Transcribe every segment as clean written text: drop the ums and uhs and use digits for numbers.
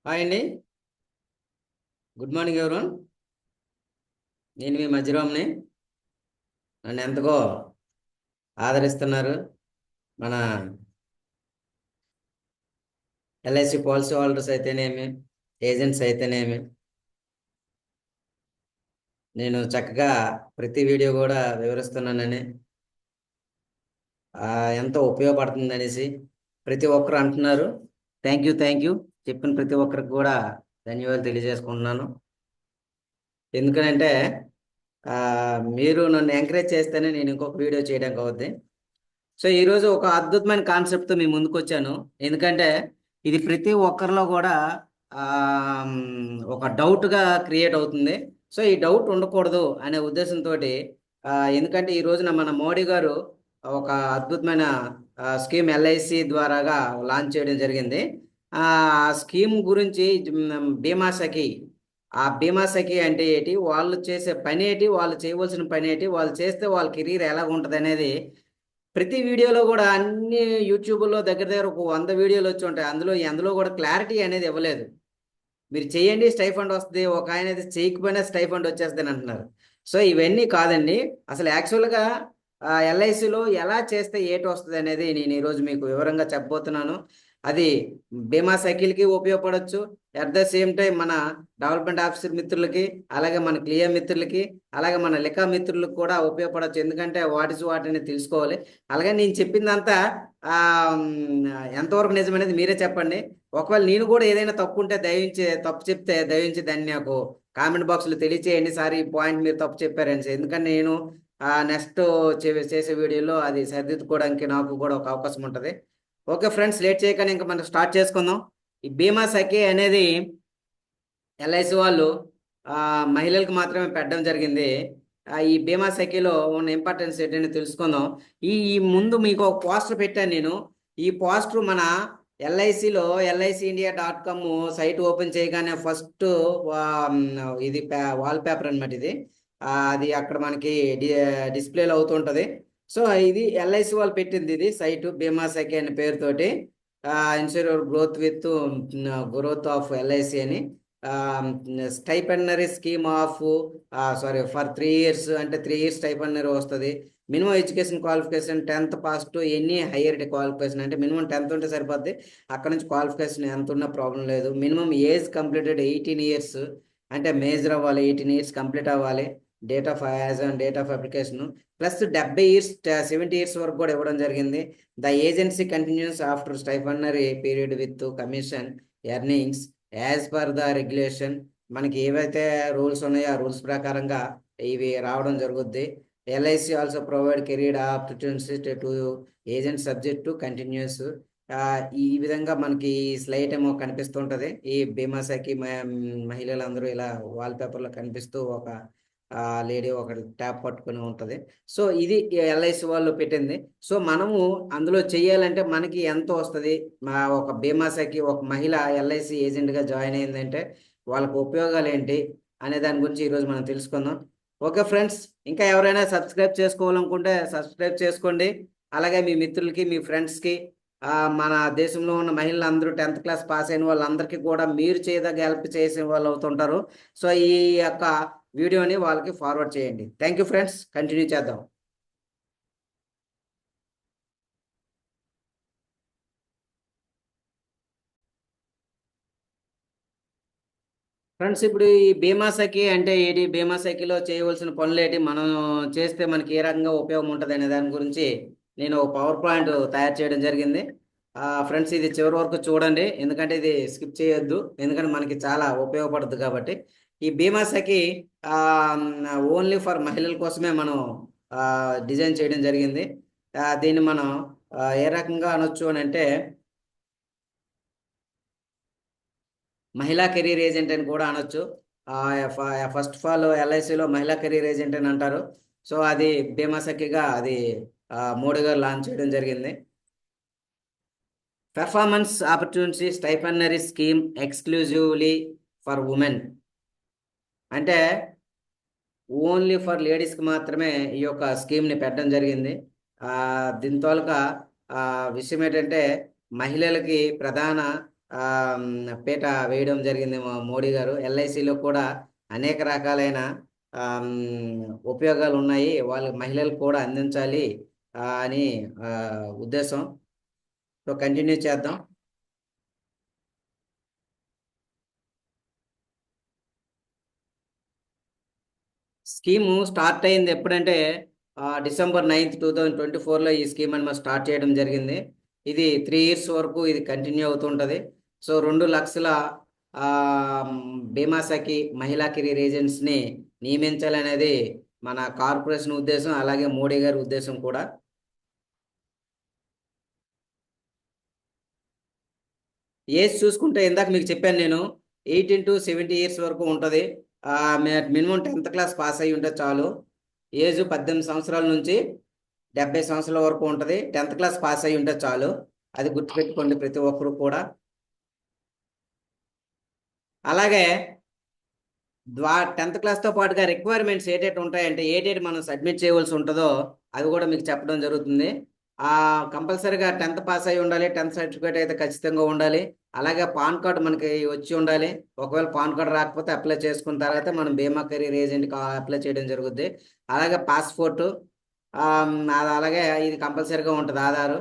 Hi అండి. Good morning everyone. నేను మీ మధ్యరామ్ని. నన్ను ఎంతగో ఆదరిస్తున్నారు మన ఎల్ఐసి పాలసీ హోల్డర్స్ అయితేనేమి, ఏజెంట్స్ అయితేనేమి. నేను చక్కగా ప్రతి వీడియో కూడా వివరిస్తున్నానని, ఎంతో ఉపయోగపడుతుంది అనేసి ప్రతి ఒక్కరు అంటున్నారు. Thank you. చెప్పిన ప్రతి ఒక్కరికి కూడా ధన్యవాదాలు తెలియజేసుకుంటున్నాను. ఎందుకనంటే మీరు నన్ను ఎంకరేజ్ చేస్తేనే నేను ఇంకొక వీడియో చేయడానికి అవుద్ది. సో ఈరోజు ఒక అద్భుతమైన కాన్సెప్ట్తో మీ ముందుకు వచ్చాను. ఎందుకంటే ఇది ప్రతి ఒక్కరిలో కూడా ఆ, ఒక డౌట్గా క్రియేట్ అవుతుంది. సో ఈ డౌట్ ఉండకూడదు అనే ఉద్దేశంతో, ఎందుకంటే ఈ రోజున మన మోడీ గారు ఒక అద్భుతమైన స్కీమ్ ఎల్ఐసి ద్వారాగా లాంచ్ చేయడం జరిగింది. ఆ స్కీమ్ గురించి బీమా సఖి. ఆ బీమా సఖి అంటే ఏంటి, వాళ్ళు చేసే పని ఏంటి, వాళ్ళు చేయవలసిన పని ఏంటి, వాళ్ళు చేస్తే వాళ్ళ కెరీర్ ఎలా ఉంటుంది అనేది ప్రతి వీడియోలో కూడా అన్ని యూట్యూబ్లో దగ్గర దగ్గర ఒక 100 వీడియోలు వచ్చి ఉంటాయి. అందులో కూడా క్లారిటీ అనేది ఇవ్వలేదు. మీరు చేయండి స్టైఫండ్ వస్తుంది, ఒక ఆయన అయితే చేయకపోయినా స్టైఫండ్ వచ్చేస్తుంది అని అంటున్నారు. సో ఇవన్నీ కాదండి. అసలు యాక్చువల్గా ఎల్ఐసిలో ఎలా చేస్తే ఏటి వస్తుంది అనేది నేను ఈరోజు మీకు వివరంగా చెప్పబోతున్నాను. అది బీమా సైకిల్కి ఉపయోగపడవచ్చు. అట్ ద సేమ్ టైం మన డెవలప్మెంట్ ఆఫీసర్ మిత్రులకి, అలాగే మన క్లియర్ మిత్రులకి, అలాగే మన లికా మిత్రులకు కూడా ఉపయోగపడవచ్చు. ఎందుకంటే వాటిని తెలుసుకోవాలి. అలాగే నేను చెప్పిందంతా ఎంతవరకు నిజమనేది మీరే చెప్పండి. ఒకవేళ నేను కూడా ఏదైనా తప్పు ఉంటే తప్పు చెప్తే దయవించి దాన్ని నాకు కామెంట్ బాక్స్లో తెలియచేయండి. సార్ ఈ పాయింట్ మీరు తప్పు చెప్పారని. ఎందుకంటే నేను నెక్స్ట్ చేసే వీడియోలో అది సరిదిద్దుకోవడానికి నాకు కూడా ఒక అవకాశం ఉంటుంది. ఓకే ఫ్రెండ్స్, లేట్ చేయగానే ఇంకా మనం స్టార్ట్ చేసుకుందాం. ఈ బీమా సఖి అనేది ఎల్ఐసి వాళ్ళు మహిళలకు మాత్రమే పెట్టడం జరిగింది. ఈ బీమా సఖిలో ఉన్న ఇంపార్టెన్స్ ఏంటని తెలుసుకుందాం. ఈ ముందు మీకు ఒక పోస్టర్ పెట్టాను నేను. ఈ పోస్టర్ మన ఎల్ఐసిలో LICindia.com సైట్ ఓపెన్ చేయగానే ఫస్ట్ ఇది వాల్ పేపర్ అనమాట. ఇది అది అక్కడ మనకి డిస్ప్లేలో అవుతుంటుంది. సో ఇది ఎల్ఐసి వాళ్ళు పెట్టింది, ఇది సైటు బీమా సఖి అనే పేరుతోటి. ఇన్సూర్ గ్రోత్ ఆఫ్ ఎల్ఐసి అని. Stipendiary scheme of for 3 years, అంటే 3 years స్టైపెండరీ వస్తుంది. Minimum education qualification 10th pass to any higher qualification, అంటే మినిమం 10th ఉంటే సరిపోద్ది. అక్కడ నుంచి క్వాలిఫికేషన్ ఎంత ఉన్నా ప్రాబ్లం లేదు. మినిమం ఏజ్ కంప్లీటెడ్ 18 years, అంటే మేజర్ అవ్వాలి, 18 years కంప్లీట్ అవ్వాలి. Date of as and date of application plus 70 years 70 years వరకు కూడా ఇవ్వడం జరిగింది. The agency continuous after stipendiary period with commission earnings as per the regulation. మనకి ఏవైతే రూల్స్ ఉన్నాయో ఆ రూల్స్ ప్రకారంగా ఇవి రావడం జరుగుద్ది. LIC also provide career opportunities to agent subject to continuous. ఈ విధంగా మనకి స్లైట్ ఏమో కనిపిస్తుంటది. ఈ బీమా సఖి మహిళలందరూ ఇలా వాల్ పేపర్లో కనిపిస్తూ ఒక లేడీ ఒక ట్యాప్ పట్టుకుని ఉంటది. సో ఇది ఎల్ఐసి వాళ్ళు పెట్టింది. సో మనము అందులో చెయ్యాలంటే మనకి ఎంత వస్తుంది, ఒక బీమా సఖి ఒక మహిళ ఎల్ఐసి ఏజెంట్గా జాయిన్ అయిందంటే వాళ్ళకు ఉపయోగాలు ఏంటి అనే దాని గురించి ఈరోజు మనం తెలుసుకుందాం. ఓకే ఫ్రెండ్స్, ఇంకా ఎవరైనా సబ్స్క్రైబ్ చేసుకోవాలనుకుంటే సబ్స్క్రైబ్ చేసుకోండి. అలాగే మీ మిత్రులకి, మీ ఫ్రెండ్స్కి, మన దేశంలో ఉన్న మహిళలందరూ 10th క్లాస్ పాస్ అయిన వాళ్ళందరికీ కూడా మీరు చేయదగ్గ హెల్ప్ చేసే వాళ్ళు అవుతుంటారు. సో ఈ యొక్క వీడియోని వాళ్ళకి ఫార్వర్డ్ చేయండి. థ్యాంక్ యూ ఫ్రెండ్స్, కంటిన్యూ చేద్దాం. ఫ్రెండ్స్, ఇప్పుడు ఈ బీమా సఖి అంటే ఏంటి, బీమా సఖిలో చేయవలసిన పనులు ఏంటి, మనం చేస్తే మనకి ఏ రకంగా ఉపయోగం ఉంటుంది అనే దాని గురించి నేను ఒక పవర్ పాయింట్ తయారు చేయడం జరిగింది. ఫ్రెండ్స్ ఇది చివరి వరకు చూడండి, ఎందుకంటే ఇది స్కిప్ చేయొద్దు, ఎందుకంటే మనకి చాలా ఉపయోగపడుతుంది కాబట్టి. ఈ బీమా సఖి ఓన్లీ ఫర్ మహిళల కోసమే మనం డిజైన్ చేయడం జరిగింది. దీన్ని మనం ఏ రకంగా అనొచ్చు అని అంటే మహిళా కెరీర్ ఏజెంట్ అని కూడా అనొచ్చు. ఫస్ట్ ఆఫ్ ఆల్ ఎల్ఐసిలో మహిళా కెరీర్ ఏజెంట్ అని అంటారు. సో అది బీమా సఖిగా అది మోడీ గారు లాంచ్ చేయడం జరిగింది. Performance opportunity stipendiary scheme exclusively for women, అంటే ఓన్లీ ఫర్ లేడీస్కి మాత్రమే ఈ యొక్క స్కీమ్ని పెట్టడం జరిగింది. దీని తోలుక విషయం ఏంటంటే మహిళలకి ప్రధాన పీట వేయడం జరిగింది మోడీ గారు. ఎల్ఐసిలో కూడా అనేక రకాలైన ఉపయోగాలు ఉన్నాయి, వాళ్ళ మహిళలకు కూడా అందించాలి అని ఉద్దేశం. సో కంటిన్యూ చేద్దాం. స్కీము స్టార్ట్ అయింది ఎప్పుడంటే December 9th 2024లో ఈ స్కీమ్ అని మనం స్టార్ట్ చేయడం జరిగింది. ఇది 3 years వరకు ఇది కంటిన్యూ అవుతుంటుంది. సో 2 లక్షల బీమా సఖి మహిళా కెరీర్ ఏజెంట్స్ని నియమించాలనేది మన కార్పొరేషన్ ఉద్దేశం, అలాగే మోడీ గారి ఉద్దేశం కూడా. ఏజ్ చూసుకుంటే ఇందాక మీకు చెప్పాను నేను, 18 to 70 years వరకు ఉంటుంది. మినిమం 10th క్లాస్ పాస్ అయ్యి ఉంటే చాలు. ఏజ్ 18 సంవత్సరాల నుంచి 70 సంవత్సరాల వరకు ఉంటుంది. 10th క్లాస్ పాస్ అయ్యి ఉంటే చాలు. అది గుర్తుపెట్టుకోండి ప్రతి ఒక్కరు కూడా. అలాగే 10th క్లాస్తో పాటుగా రిక్వైర్మెంట్స్ ఏటేటి ఉంటాయంటే, ఏటేటి మనం సబ్మిట్ చేయవలసి ఉంటుందో అవి కూడా మీకు చెప్పడం జరుగుతుంది. కంపల్సరీగా 10th పాస్ అయి ఉండాలి, 10th సర్టిఫికేట్ అయితే ఖచ్చితంగా ఉండాలి. అలాగే పాన్ కార్డు మనకి వచ్చి ఉండాలి. ఒకవేళ పాన్ కార్డు రాకపోతే అప్లై చేసుకున్న తర్వాత మనం బీమా కెరీర్ ఏజెంట్కి అప్లై చేయడం జరుగుద్ది. అలాగే పాస్పోర్టు, అలాగే ఇది కంపల్సరీగా ఉంటుంది ఆధారు.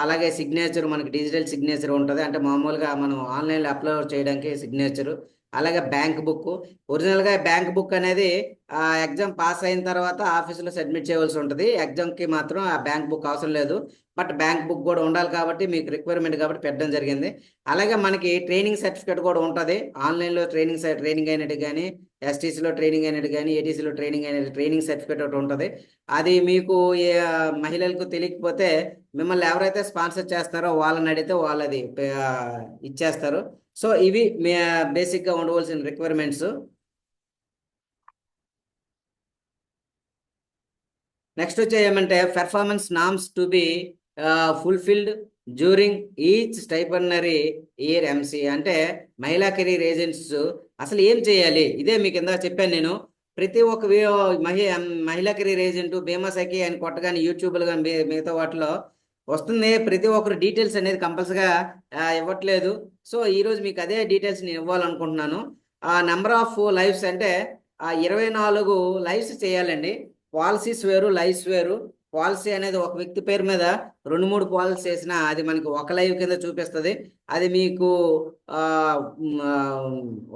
అలాగే సిగ్నేచర్, మనకి డిజిటల్ సిగ్నేచర్ ఉంటుంది, అంటే మామూలుగా మనం ఆన్లైన్లో అప్లోడ్ చేయడానికి సిగ్నేచరు. అలాగే బ్యాంక్ బుక్. ఒరిజినల్గా బ్యాంక్ బుక్ అనేది ఎగ్జామ్ పాస్ అయిన తర్వాత ఆఫీసులో సబ్మిట్ చేయవలసి ఉంటుంది. ఎగ్జామ్కి మాత్రం ఆ బ్యాంక్ బుక్ అవసరం లేదు, బట్ బ్యాంక్ బుక్ కూడా ఉండాలి కాబట్టి మీకు రిక్వైర్మెంట్ కాబట్టి పెట్టడం జరిగింది. అలాగే మనకి ట్రైనింగ్ సర్టిఫికేట్ కూడా ఉంటుంది. ఆన్లైన్లో ట్రైనింగ్ అయినట్టు కానీ, ఎస్టీసీలో ట్రైనింగ్ అయినట్టు కానీ, ఏటీసీలో ట్రైనింగ్ అయినట్టు ట్రైనింగ్ సర్టిఫికేట్ ఒకటి ఉంటుంది. అది మీకు మహిళలకు తెలియకపోతే మిమ్మల్ని ఎవరైతే స్పాన్సర్ చేస్తారో వాళ్ళని అడిగితే వాళ్ళది ఇచ్చేస్తారు. సో ఇవి బేసిక్గా ఉండవలసిన రిక్వైర్మెంట్స్. నెక్స్ట్ వచ్చే ఏమంటే, performance norms to be fulfilled during each stipendiary year MC. అంటే మహిళా కెరీర్ ఏజెంట్స్ అసలు ఏం చేయాలి, ఇదే మీకు ఇందాక చెప్పాను నేను. ప్రతి ఒక్క మహిళా కెరీర్ ఏజెంట్ బీమా సఖి అని కొట్టగానే యూట్యూబ్లో కానీ మిగతా వాటిలో వస్తుంది. ప్రతి ఒక్కరు డీటెయిల్స్ అనేది కంపల్సరిగా ఇవ్వట్లేదు. సో ఈరోజు మీకు అదే డీటెయిల్స్ నేను ఇవ్వాలనుకుంటున్నాను. నెంబర్ ఆఫ్ లైఫ్స్ అంటే 24 లైఫ్స్ చేయాలండి. పాలసీస్ వేరు, లైఫ్స్ వేరు. పాలసీ అనేది ఒక వ్యక్తి పేరు మీద 2-3 పాలసీ చేసినా అది మనకి ఒక లైవ్ కింద చూపిస్తుంది. అది మీకు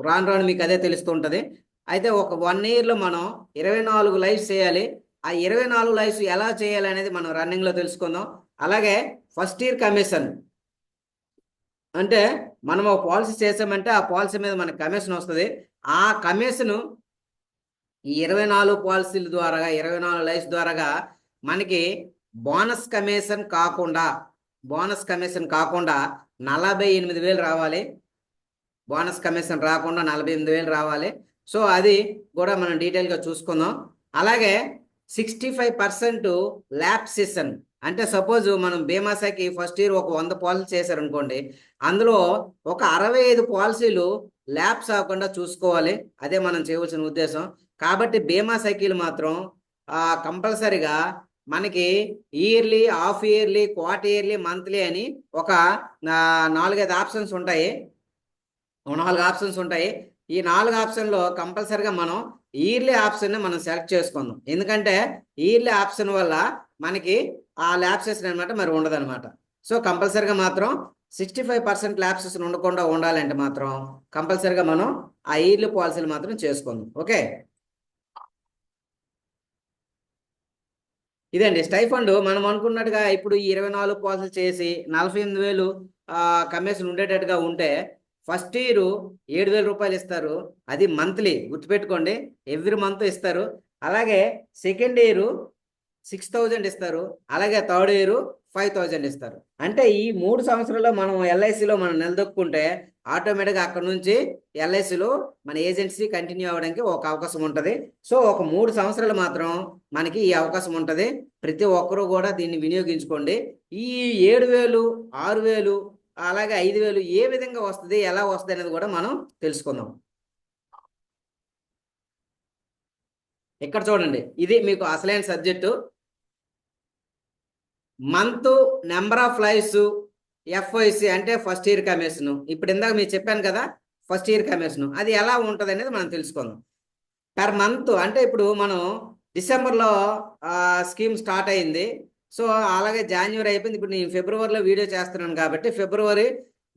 రాను రాను మీకు అదే తెలుస్తుంటుంది. అయితే ఒక 1 yearలో మనం 24 లైఫ్స్ చేయాలి. ఆ 24 లైఫ్స్ ఎలా చేయాలి అనేది మనం రన్నింగ్లో తెలుసుకుందాం. అలాగే ఫస్ట్ ఇయర్ కమిషన్ అంటే, మనం ఒక పాలసీ చేసామంటే ఆ పాలసీ మీద మనకు కమిషన్ వస్తుంది. ఆ కమిషను ఈ 24 పాలసీల ద్వారా, 24 లైఫ్స్ ద్వారాగా మనకి బోనస్ కమిషన్ కాకుండా 48,000 రావాలి. బోనస్ కమిషన్ రాకుండా 48,000 రావాలి. సో అది కూడా మనం డీటెయిల్గా చూసుకుందాం. అలాగే 65% ల్యాప్సేషన్ అంటే, సపోజ్ మనం బీమా సఖి ఫస్ట్ ఇయర్ ఒక 100 పాలసీ చేశారనుకోండి, అందులో ఒక 65 పాలసీలు ల్యాప్స్ అవ్వకుండా చూసుకోవాలి. అదే మనం చేయవలసిన ఉద్దేశం. కాబట్టి బీమా సఖీలు మాత్రం కంపల్సరిగా మనకి yearly, half yearly, quarterly, monthly అని ఒక 4-5 ఆప్షన్స్ ఉంటాయి. 4 ఆప్షన్స్ ఉంటాయి. ఈ 4 ఆప్షన్లో కంపల్సరిగా మనం ఇయర్లీ ఆప్షన్ని మనం సెలెక్ట్ చేసుకుందాం. ఎందుకంటే ఇయర్లీ ఆప్షన్ వల్ల మనకి ఆ ల్యాప్సెస్ అనమాట మరి ఉండదనమాట. సో కంపల్సరిగా మాత్రం 65% ల్యాప్సెస్ ఉండకుండా ఉండాలంటే మాత్రం కంపల్సరిగా మనం ఆ ఇయర్లీ పాలసీలు మాత్రం చేసుకుందాం. ఓకే, ఇదండి స్టైఫండ్. మనం అనుకున్నట్టుగా ఇప్పుడు ఈ 24 పాలసీలు చేసి 48,000 కమిషన్ ఉండేటట్టుగా ఉంటే ఫస్ట్ ఇయర్ 7,000 రూపాయలు ఇస్తారు. అది మంత్లీ, గుర్తుపెట్టుకోండి, ఎవ్రీ మంత్ ఇస్తారు. అలాగే సెకండ్ ఇయర్ 6,000 ఇస్తారు. అలాగే థర్డ్ ఇయర్ 5,000 ఇస్తారు. అంటే ఈ 3 సంవత్సరాల్లో మనం ఎల్ఐసిలో మనం నిలదొక్కుంటే ఆటోమేటిక్గా అక్కడ నుంచి ఎల్ఐసిలో మన ఏజెన్సీ కంటిన్యూ అవ్వడానికి ఒక అవకాశం ఉంటుంది. సో ఒక 3 సంవత్సరాలు మాత్రం మనకి ఈ అవకాశం ఉంటుంది. ప్రతి ఒక్కరూ కూడా దీన్ని వినియోగించుకోండి. ఈ 7,000, 6,000, అలాగే 5,000 ఏ విధంగా వస్తుంది, ఎలా వస్తుంది అనేది కూడా మనం తెలుసుకుందాం. ఇక్కడ చూడండి, ఇది మీకు అసలైన subject. Month number of lives FOC అంటే ఫస్ట్ ఇయర్ కమిషన్. ఇప్పుడు ఇందాక మీరు చెప్పాను కదా ఫస్ట్ ఇయర్ కమిషన్, అది ఎలా ఉంటుంది అనేది మనం తెలుసుకుందాం. పర్ మంత్ అంటే ఇప్పుడు మనం డిసెంబర్లో స్కీమ్ స్టార్ట్ అయింది. సో అలాగే జనవరి అయిపోయింది. ఇప్పుడు నేను ఫిబ్రవరిలో వీడియో చేస్తున్నాను కాబట్టి ఫిబ్రవరి,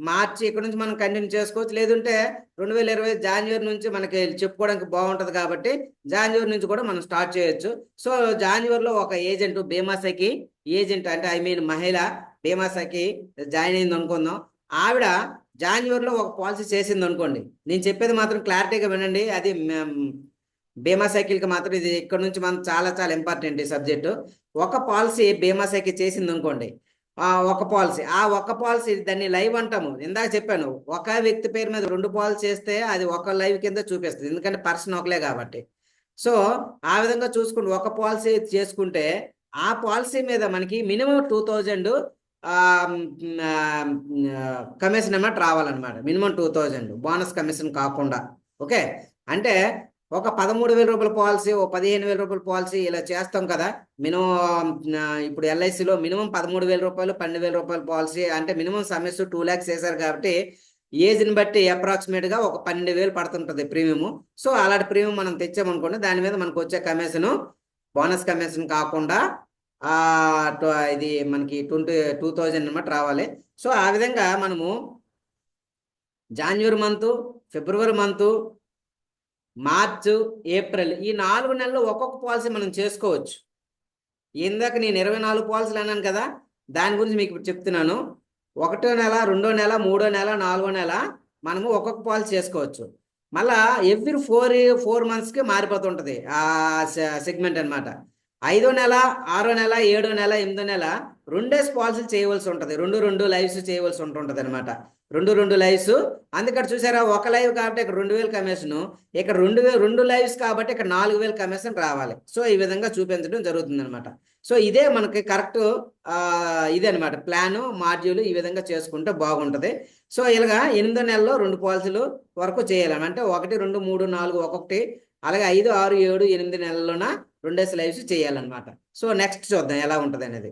మార్చి ఇక్కడ నుంచి మనం కంటిన్యూ చేసుకోవచ్చు. లేదంటే 2020 జనవరి నుంచి మనకి చెప్పుకోవడానికి బాగుంటుంది కాబట్టి జనవరి నుంచి కూడా మనం స్టార్ట్ చేయొచ్చు. సో జనవరిలో ఒక ఏజెంట్ బీమాసకి ఏజెంట్ అంటే ఐ మీన్ మహిళ బీమాసకి జాయిన్ అయింది అనుకుందాం. ఆవిడ జనవరిలో ఒక పాలసీ చేసింది అనుకోండి. నేను చెప్పేది మాత్రం క్లారిటీగా వినండి. అది బీమా సైకిల్కి మాత్రం ఇది ఇక్కడ నుంచి మనం చాలా చాలా ఇంపార్టెంట్ ఈ సబ్జెక్టు. ఒక పాలసీ బీమా సైకిల్ చేసింది అనుకోండి, ఒక పాలసీ, ఆ ఒక పాలసీ దాన్ని లైవ్ అంటాము. ఇందాక చెప్పాను ఒక వ్యక్తి పేరు మీద 2 పాలసీ చేస్తే అది ఒక లైవ్ కింద చూపిస్తుంది, ఎందుకంటే పర్సన్ ఒకలే కాబట్టి. సో ఆ విధంగా చూసుకుంటే ఒక పాలసీ చేసుకుంటే ఆ పాలసీ మీద మనకి మినిమం 2000 కమిషన్ అన్నమాట రావాలన్నమాట. మినిమం 2000 బోనస్ కమిషన్ కాకుండా. ఓకే, అంటే ఒక 13,000 రూపాయల పాలసీ, ఓ 15,000 రూపాయల పాలసీ ఇలా చేస్తాం కదా మినిమం. ఇప్పుడు ఎల్ఐసిలో మినిమం 13,000 రూపాయలు, 12,000 రూపాయల పాలసీ అంటే మినిమం సమ్మెస్ 2 lakhs వేశారు కాబట్టి ఏజ్ని బట్టి అప్రాక్సిమేట్గా ఒక 12,000 పడుతుంటుంది ప్రీమియం. సో అలాంటి ప్రీమియం మనం తెచ్చామనుకోండి, దాని మీద మనకు వచ్చే కమిషన్ బోనస్ కమిషన్ కాకుండా ఇది మనకి 22,000 అన్నమాట రావాలి. సో ఆ విధంగా మనము జనవరి మంత్, ఫిబ్రవరి మంత్, మార్చ్, ఏప్రిల్ ఈ 4 నెలలు ఒక్కొక్క పాలసీ మనం చేసుకోవచ్చు. ఇందాక నేను 24 పాలసీలు అన్నాను కదా, దాని గురించి మీకు ఇప్పుడు చెప్తున్నాను. 1వ నెల, 2వ నెల, 3వ నెల, 4వ నెల మనము ఒక్కొక్క పాలసీ చేసుకోవచ్చు. మళ్ళా ఎవ్రీ 4 monthsకి మారిపోతుంటుంది ఆ సెగ్మెంట్ అనమాట. 5వ నెల, 6వ నెల, 7వ నెల, 8వ నెల 2 పాలసీలు చేయవలసి ఉంటుంది. 2 లైవ్స్ చేయవలసి ఉంటుంటుంది అనమాట. 2 లైవ్స్. అందుకని చూసారా, ఒక లైవ్ కాబట్టి ఇక్కడ 2,000 కమిషన్, ఇక్కడ 2 లైవ్స్ కాబట్టి ఇక్కడ 4,000 కమిషన్ రావాలి. సో ఈ విధంగా చూపించడం జరుగుతుంది అనమాట. సో ఇదే మనకి కరెక్ట్ ఇదే అనమాట ప్లాను, మాడ్యూల్. ఈ విధంగా చేసుకుంటే బాగుంటుంది. సో ఇలాగా 8వ నెలలో 2 పాలసీలు వరకు చేయాలి. అంటే 1, 2, 3, 4 ఒక్కొక్కటి, అలాగే 5, 6, 7, 8 నెలల్లోన 2 లైవ్స్ చేయాలన్నమాట. సో నెక్స్ట్ చూద్దాం ఎలా ఉంటుంది అనేది.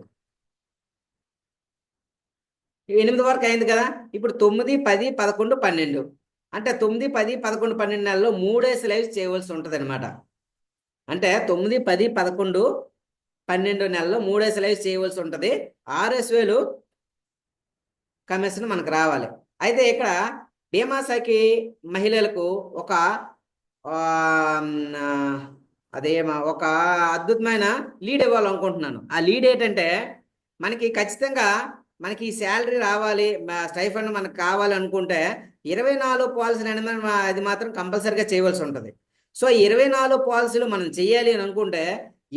8 వరకు అయింది కదా, ఇప్పుడు 9, 10, 11, 12 అంటే 9, 10, 11, 12 నెలల్లో 3 లైవ్స్ చేయవలసి ఉంటుంది అనమాట. అంటే 9, 10, 11, 12 నెలల్లో 3 లైవ్స్ చేయవలసి ఉంటుంది. 6,000 కమిషన్ మనకు రావాలి. అయితే ఇక్కడ బీమాసాకి మహిళలకు ఒక ఒక అద్భుతమైన లీడ్ ఇవ్వాలనుకుంటున్నాను. ఆ లీడ్ ఏంటంటే, మనకి ఖచ్చితంగా మనకి ఈ శాలరీ రావాలి, స్టైఫండ్ మనకు కావాలి అనుకుంటే 24 పాలసీలు అనేది అది మాత్రం కంపల్సరీగా చేయవలసి ఉంటుంది. సో 24 పాలసీలు మనం చేయాలి అని అనుకుంటే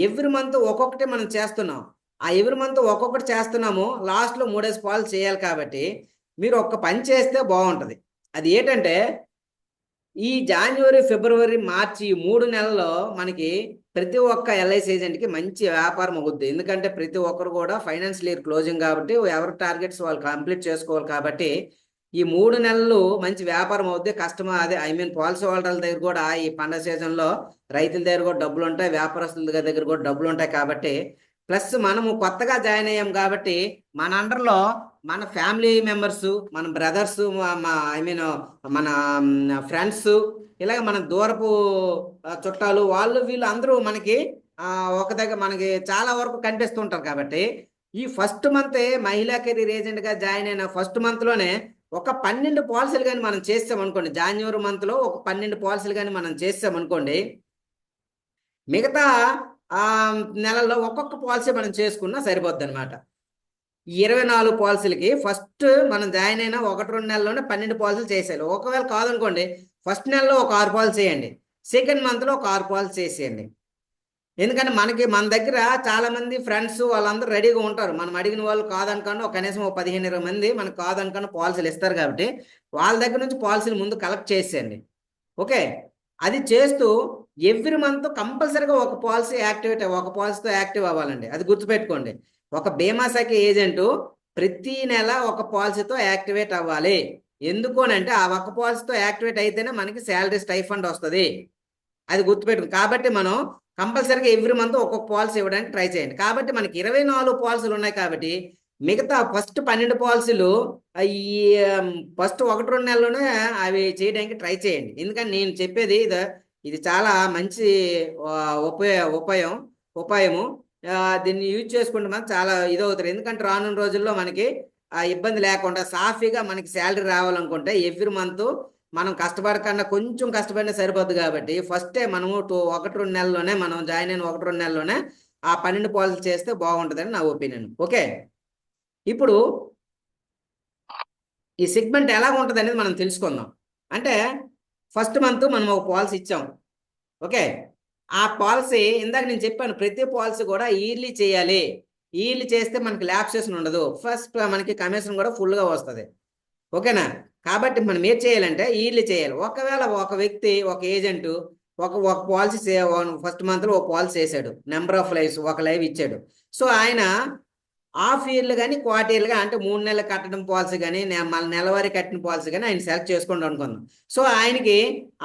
ఎవ్రీ మంత్ ఒక్కొక్కటి మనం చేస్తున్నాం. ఆ ఎవ్రీ మంత్ ఒక్కొక్కటి చేస్తున్నాము, లాస్ట్లో 3 పాలసీ చేయాలి. కాబట్టి మీరు ఒక్క పని చేస్తే బాగుంటుంది. అది ఏంటంటే, ఈ జనవరి, ఫిబ్రవరి, మార్చి ఈ 3 నెలల్లో మనకి ప్రతి ఒక్క ఎల్ఐసి ఏజెంట్కి మంచి వ్యాపారం అవుద్ది. ఎందుకంటే ప్రతి ఒక్కరు కూడా ఫైనాన్షియల్ ఇయర్ క్లోజింగ్ కాబట్టి ఎవరి టార్గెట్స్ వాళ్ళు కంప్లీట్ చేసుకోవాలి. కాబట్టి ఈ 3 నెలలు మంచి వ్యాపారం అవుద్ది. కస్టమర్ అదే ఐ మీన్ పాలసీ హోల్డర్ల దగ్గర కూడా ఈ పండగ సీజన్లో రైతుల దగ్గర కూడా డబ్బులు ఉంటాయి, వ్యాపారస్తుల దగ్గర కూడా డబ్బులు ఉంటాయి. కాబట్టి ప్లస్ మనము కొత్తగా జాయిన్ అయ్యాం కాబట్టి మన అండర్లో మన ఫ్యామిలీ మెంబర్స్, మన బ్రదర్స్, ఐ మీన్ మన ఫ్రెండ్స్, ఇలాగ మన దూరపు చుట్టాలు, వాళ్ళు వీళ్ళు అందరూ మనకి ఒక దగ్గర మనకి చాలా వరకు కనిపిస్తుంటారు. కాబట్టి ఈ ఫస్ట్ మంతే మహిళా కెరీర్ ఏజెంట్గా జాయిన్ అయిన ఫస్ట్ మంత్లోనే ఒక 12 పాలసీలు కానీ మనం చేస్తామనుకోండి, జనవరి మంత్లో ఒక 12 పాలసీలు కానీ మనం చేస్తామనుకోండి, మిగతా నెలల్లో ఒక్కొక్క పాలసీ మనం చేసుకున్నా సరిపోద్ది అనమాట. 24 పాలసీలకి ఫస్ట్ మనం జాయిన్ అయిన 1-2 నెలల్లోనే 12 పాలసీలు చేసేయాలి. ఒకవేళ కాదనుకోండి, ఫస్ట్ నెలలో ఒక 6 పాలసీ చేయండి, సెకండ్ మంత్లో ఒక 6 పాలసీ చేసేయండి. ఎందుకంటే మన దగ్గర చాలా మంది ఫ్రెండ్స్ వాళ్ళందరూ రెడీగా ఉంటారు. మనం అడిగిన వాళ్ళు కాదనుకోండి కనీసం 15-20 మంది మనకు కాదనుకోండి పాలసీలు ఇస్తారు. కాబట్టి వాళ్ళ దగ్గర నుంచి పాలసీలు ముందు కలెక్ట్ చేసేయండి. ఓకే, అది చేస్తూ ఎవ్రీ మంత్ కంపల్సరీగా ఒక పాలసీ ఒక పాలసీతో యాక్టివ్ అవ్వాలండి. అది గుర్తుపెట్టుకోండి. ఒక బీమాసాకి ఏజెంటు ప్రతి నెల ఒక పాలసీతో యాక్టివేట్ అవ్వాలి. ఎందుకు అంటే ఆ ఒక పాలసీతో యాక్టివేట్ అయితేనే మనకి శాలరీ స్టైఫండ్ వస్తుంది. అది గుర్తుపెట్టుకోండి. కాబట్టి మనం కంపల్సరీగా ఎవ్రీ మంత్ ఒక్కొక్క పాలసీ ఇవ్వడానికి ట్రై చేయండి. కాబట్టి మనకి 24 పాలసీలు ఉన్నాయి. కాబట్టి మిగతా ఫస్ట్ 12 పాలసీలు ఈ ఫస్ట్ 1-2 నెలల్లోనే అవి చేయడానికి ట్రై చేయండి. ఎందుకంటే నేను చెప్పేది ఇది చాలా మంచి ఉపాయము. దీన్ని యూజ్ చేసుకుంటే మనం చాలా ఇదవుతారు. ఎందుకంటే రానున్న రోజుల్లో మనకి ఇబ్బంది లేకుండా సాఫీగా మనకి శాలరీ రావాలనుకుంటే ఎవ్రీ మంత్ మనం కష్టపడకుండా కొంచెం కష్టపడినా సరిపోద్ది. కాబట్టి ఫస్టే మనము 1-2 నెలల్లోనే మనం జాయిన్ అయిన 1-2 నెలల్లోనే ఆ 12 పాలసీ చేస్తే బాగుంటుందని నా ఒపీనియన్. ఓకే, ఇప్పుడు ఈ సెగ్మెంట్ ఎలా ఉంటుంది అనేది మనం తెలుసుకుందాం. అంటే ఫస్ట్ మంత్ మనం ఒక పాలసీ ఇచ్చాం. ఓకే, ఆ పాలసీ ఇందాక నేను చెప్పాను, ప్రతి పాలసీ కూడా ఇయర్లీ చేయాలి. ఇయర్లీ చేస్తే మనకి ల్యాప్సేషన్ ఉండదు, ఫస్ట్ మనకి కమిషన్ కూడా ఫుల్గా వస్తుంది. ఓకేనా? కాబట్టి మనం ఏం చేయాలంటే ఇయర్లీ చేయాలి. ఒకవేళ ఒక వ్యక్తి, ఒక ఏజెంట్ ఒక పాలసీ ఫస్ట్ మంత్లో ఒక పాలసీ వేసాడు, నెంబర్ ఆఫ్ లైవ్స్, ఒక లైవ్ ఇచ్చాడు. సో ఆయన హాఫ్ ఇయర్లు కానీ క్వార్టర్లుగా, అంటే 3 నెలలు కట్టడం పాలసీ కానీ మళ్ళీ నెలవారీ కట్టిన పాలసీ కానీ ఆయన సెలెక్ట్ చేసుకోండి అనుకున్నాం. సో ఆయనకి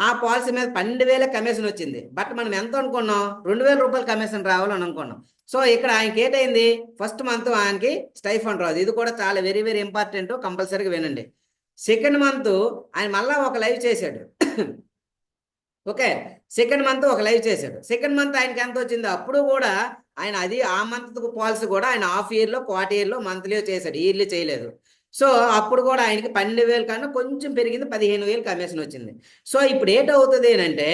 ఆ పాలసీ మీద 12,000 కమిషన్ వచ్చింది. బట్ మనం ఎంత అనుకున్నాం? 2,000 రూపాయలు కమిషన్ రావాలని అనుకున్నాం. సో ఇక్కడ ఆయనకి ఏంటైంది? ఫస్ట్ మంత్ ఆయనకి స్టైఫండ్ రాదు. ఇది కూడా చాలా వెరీ వెరీ ఇంపార్టెంట్, కంపల్సరీగా వినండి. సెకండ్ మంత్ ఆయన మళ్ళా ఒక లైవ్ చేశాడు. ఓకే, సెకండ్ మంత్ ఒక లైవ్ చేశాడు. సెకండ్ మంత్ ఆయనకి ఎంత వచ్చింది? అప్పుడు కూడా ఆయన ఆ మంత్ పాలసీ కూడా ఆయన హాఫ్ ఇయర్లో, క్వార్టర్లో, మంత్లీలో చేశాడు, ఇయర్లీ చేయలేదు. సో అప్పుడు కూడా ఆయనకి 12,000 కన్నా కొంచెం పెరిగింది, 15,000 కమిషన్ వచ్చింది. సో ఇప్పుడు ఏంటవుతుంది అంటే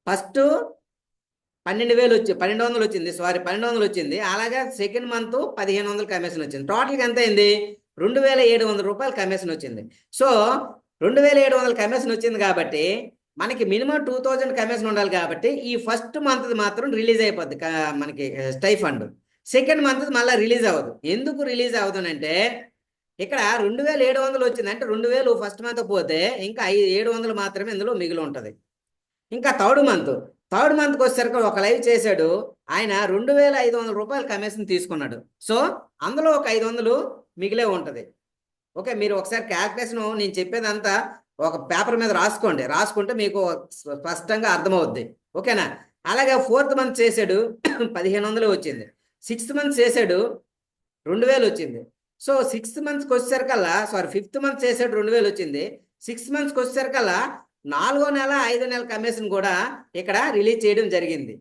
ఫస్ట్ 12,000 వచ్చింది, 1200 వచ్చింది. అలాగే సెకండ్ మంత్ 1,500 కమిషన్ వచ్చింది. టోటల్గా ఎంత అయింది? 2,700 రూపాయలు కమిషన్ వచ్చింది. సో 2,700 కమిషన్ వచ్చింది కాబట్టి మనకి మినిమం 2,000 కమిషన్ ఉండాలి. కాబట్టి ఈ ఫస్ట్ మంత్ మాత్రం రిలీజ్ అయిపోద్ది మనకి స్టైఫండ్. సెకండ్ మంత్ మళ్ళీ రిలీజ్ అవ్వదు. ఎందుకు రిలీజ్ అవ్వదునంటే ఇక్కడ 2,700 వచ్చింది అంటే 2,000 ఫస్ట్ మంత్ పోతే ఇంకా 700 మాత్రమే ఇందులో మిగిలి ఉంటుంది. ఇంకా థర్డ్ మంత్కి వచ్చేసరికి ఒక లైవ్ చేశాడు, ఆయన 2,500 రూపాయలు కమిషన్ తీసుకున్నాడు. సో అందులో ఒక 500 మిగిలే ఉంటుంది. ఓకే, మీరు ఒకసారి క్యాల్కులేషన్ నేను చెప్పేదంతా ఒక పేపర్ మీద రాసుకుంటే మీకు స్పష్టంగా అర్థమవుద్ది. ఓకేనా? అలాగే ఫోర్త్ మంత్ చేశాడు, 1,500 వచ్చింది. సిక్స్త్ మంత్ చేశాడు, 2,000 వచ్చింది. సో ఫిఫ్త్ మంత్ చేశాడు, 2,000 వచ్చింది. 6 మంత్స్కి వచ్చేసరికల్లా 4వ నెల 5వ నెల కమిషన్ కూడా ఇక్కడ రిలీజ్ చేయడం జరిగింది.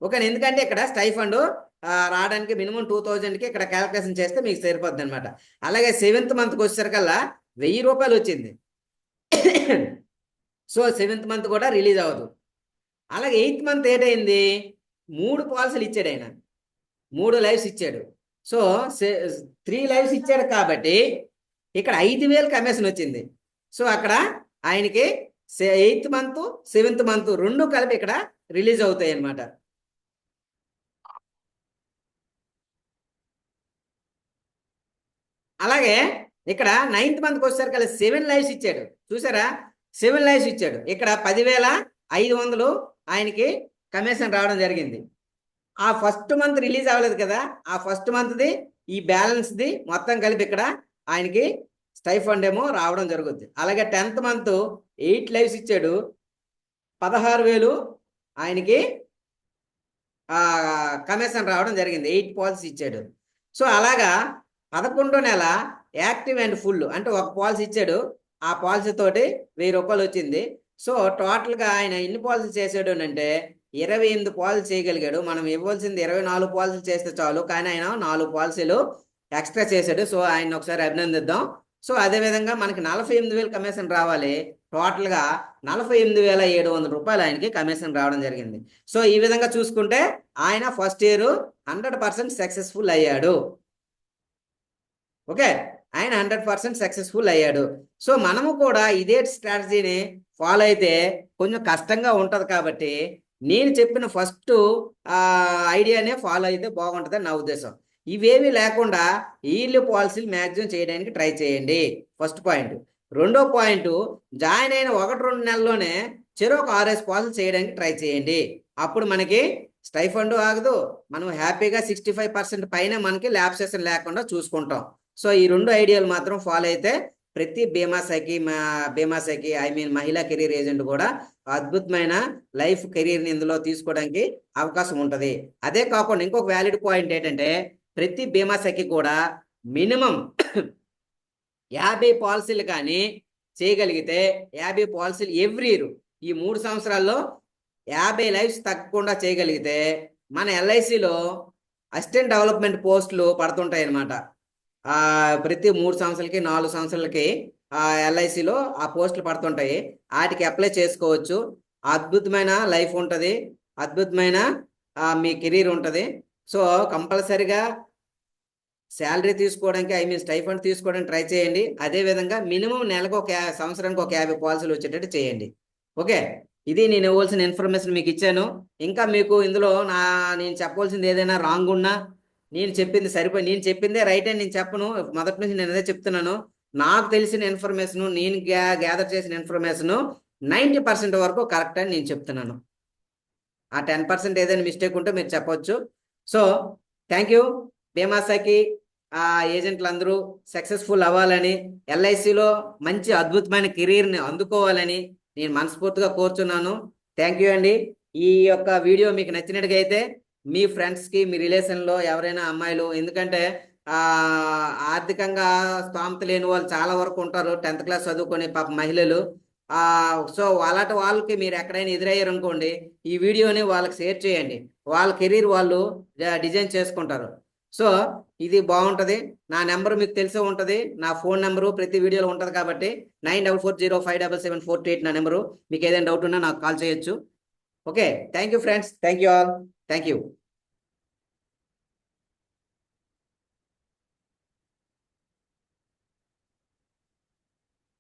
ఓకే, ఎందుకంటే ఇక్కడ స్టైఫండ్ రావడానికి మినిమం 2,000కి ఇక్కడ క్యాల్కులేషన్ చేస్తే మీకు సరిపోద్ది అనమాట. అలాగే 7th మంత్కి వచ్చేసరికల్లా 1,000 రూపాయలు వచ్చింది. సో 7th మంత్ కూడా రిలీజ్ అవ్వదు. అలాగే 8th మంత్ ఏంటైంది? 3 పాలసీలు ఇచ్చాడు ఆయన, 3 లైవ్స్ ఇచ్చాడు. సో 3 లైవ్స్ ఇచ్చాడు కాబట్టి ఇక్కడ 5,000 కమిషన్ వచ్చింది. సో అక్కడ ఆయనకి 8th మంత్ 7th మంత్ రెండు కలిపి ఇక్కడ రిలీజ్ అవుతాయి అన్నమాట. అలాగే ఇక్కడ 9th మంత్కి వచ్చేసరికి 7 లైవ్స్ ఇచ్చాడు. చూసారా? 7 లైవ్స్ ఇచ్చాడు. ఇక్కడ 10,500 ఆయనకి కమిషన్ రావడం జరిగింది. ఆ ఫస్ట్ మంత్ రిలీజ్ అవ్వలేదు కదా, ఆ ఫస్ట్ మంత్ది ఈ బ్యాలెన్స్ది మొత్తం కలిపి ఇక్కడ ఆయనకి స్టైఫండ్ ఏమో రావడం జరుగుద్ది. అలాగే 10th మంత్ 8 లైవ్స్ ఇచ్చాడు, 16,000 ఆయనకి కమిషన్ రావడం జరిగింది. 8 పాలసీ ఇచ్చాడు. సో అలాగా 11వ నెల యాక్టివ్ అండ్ ఫుల్ అంటే ఒక పాలసీ ఇచ్చాడు, ఆ పాలసీ తోటి 1,000 రూపాయలు వచ్చింది. సో టోటల్గా ఆయన ఎన్ని పాలసీలు చేసాడు అంటే 28 పాలసీ చేయగలిగాడు. మనం ఇవ్వాల్సింది 24 పాలసీలు చేస్తే చాలు, కానీ ఆయన 4 పాలసీలు ఎక్స్ట్రా చేశాడు. సో ఆయన ఒకసారి అభినందిద్దాం. సో అదేవిధంగా మనకి 48,000 కమిషన్ రావాలి. టోటల్గా 48,700 రూపాయలు ఆయనకి కమిషన్ రావడం జరిగింది. సో ఈ విధంగా చూసుకుంటే ఆయన ఫస్ట్ ఇయర్ 100% సక్సెస్ఫుల్ అయ్యాడు. ఓకే, ఆయన 100% సక్సెస్ఫుల్ అయ్యాడు. సో మనము కూడా ఇదే స్ట్రాటజీని ఫాలో అయితే కొంచెం కష్టంగా ఉంటుంది. కాబట్టి నేను చెప్పిన ఫస్ట్ ఐడియానే ఫాలో అయితే బాగుంటుందని నా ఉద్దేశం. ఇవేవి లేకుండా ఈల్డ్ పాలసీలు మ్యాక్సిమం చేయడానికి ట్రై చేయండి, ఫస్ట్ పాయింట్. రెండో పాయింట్, జాయిన్ అయిన 1-2 నెలల్లోనే చెరొక 6 పాలసీలు చేయడానికి ట్రై చేయండి. అప్పుడు మనకి స్టైఫండ్ ఆగదు, మనం హ్యాపీగా 65% పైన మనకి ల్యాప్సేషన్ లేకుండా చూసుకుంటాం. సో ఈ 2 ఐడియాలు మాత్రం ఫాలో అయితే ప్రతి బీమా సఖి మహిళా కెరీర్ ఏజెంట్ కూడా అద్భుతమైన లైఫ్ కెరీర్ని ఇందులో తీసుకోవడానికి అవకాశం ఉంటుంది. అదే కాకుండా ఇంకొక వ్యాలిడ్ పాయింట్ ఏంటంటే ప్రతి బీమా సఖి కూడా మినిమం 50 పాలసీలు కానీ చేయగలిగితే 50 పాలసీలు ఎవ్రీ ఇయర్ ఈ 3 సంవత్సరాల్లో 50 లైఫ్స్ తగ్గకుండా చేయగలిగితే మన ఎల్ఐసిలో అసిస్టెంట్ డెవలప్మెంట్ పోస్టులు పడుతుంటాయి అన్నమాట. ప్రతి 3 సంవత్సరాలకి 4 సంవత్సరాలకి ఎల్ఐసిలో ఆ పోస్టులు పడుతుంటాయి. వాటికి అప్లై చేసుకోవచ్చు. అద్భుతమైన లైఫ్ ఉంటుంది, అద్భుతమైన మీ కెరీర్ ఉంటుంది. సో కంపల్సరిగా శాలరీ తీసుకోవడానికి స్టైఫండ్ తీసుకోవడానికి ట్రై చేయండి. అదేవిధంగా మినిమం నెలకు సంవత్సరానికి ఒక 50 పాలసీలు వచ్చేటట్టు చేయండి. ఓకే, ఇది నేను ఇవ్వాల్సిన ఇన్ఫర్మేషన్ మీకు ఇచ్చాను. ఇంకా మీకు ఇందులో నేను చెప్పవలసింది ఏదైనా రాంగ్ ఉన్నా నేను చెప్పింది సరిపోయి, నేను చెప్పిందే రైట్ అని నేను చెప్పను. మొదటి నుంచి నేను అదే చెప్తున్నాను. నాకు తెలిసిన ఇన్ఫర్మేషన్, నేను గ్యాదర్ చేసిన ఇన్ఫర్మేషన్ 90% వరకు కరెక్ట్ అని నేను చెప్తున్నాను. ఆ 10% ఏదైనా మిస్టేక్ ఉంటే మీరు చెప్పవచ్చు. So thank you. బీమా సఖి ఏజెంట్లు అందరూ సక్సెస్ఫుల్ అవ్వాలని, ఎల్ఐసిలో మంచి అద్భుతమైన కెరీర్ని అందుకోవాలని నేను మనస్ఫూర్తిగా కోరుచున్నాను. థ్యాంక్ యూ అండి. ఈ యొక్క వీడియో మీకు నచ్చినట్టుగా అయితే మీ ఫ్రెండ్స్కి, మీ రిలేషన్లో ఎవరైనా అమ్మాయిలు, ఎందుకంటే ఆర్థికంగా స్తోమత లేని వాళ్ళు చాలా వరకు ఉంటారు, 10th క్లాస్ చదువుకొని పాప మహిళలు. సో అలాంటి వాళ్ళకి మీరు ఎక్కడైనా ఎదురయ్యారు అనుకోండి, ఈ వీడియోని వాళ్ళకి షేర్ చేయండి. వాళ్ళ కెరీర్ వాళ్ళు డిజైన్ చేసుకుంటారు. సో ఇది బాగుంటుంది. నా నెంబర్ మీకు తెలిసే ఉంటుంది, నా ఫోన్ నెంబరు ప్రతి వీడియోలో ఉంటుంది కాబట్టి 9440577428 నా నెంబరు. మీకు ఏదైనా డౌట్ ఉన్నా నాకు కాల్ చేయొచ్చు. Okay, thank you friends, thank you all, thank you.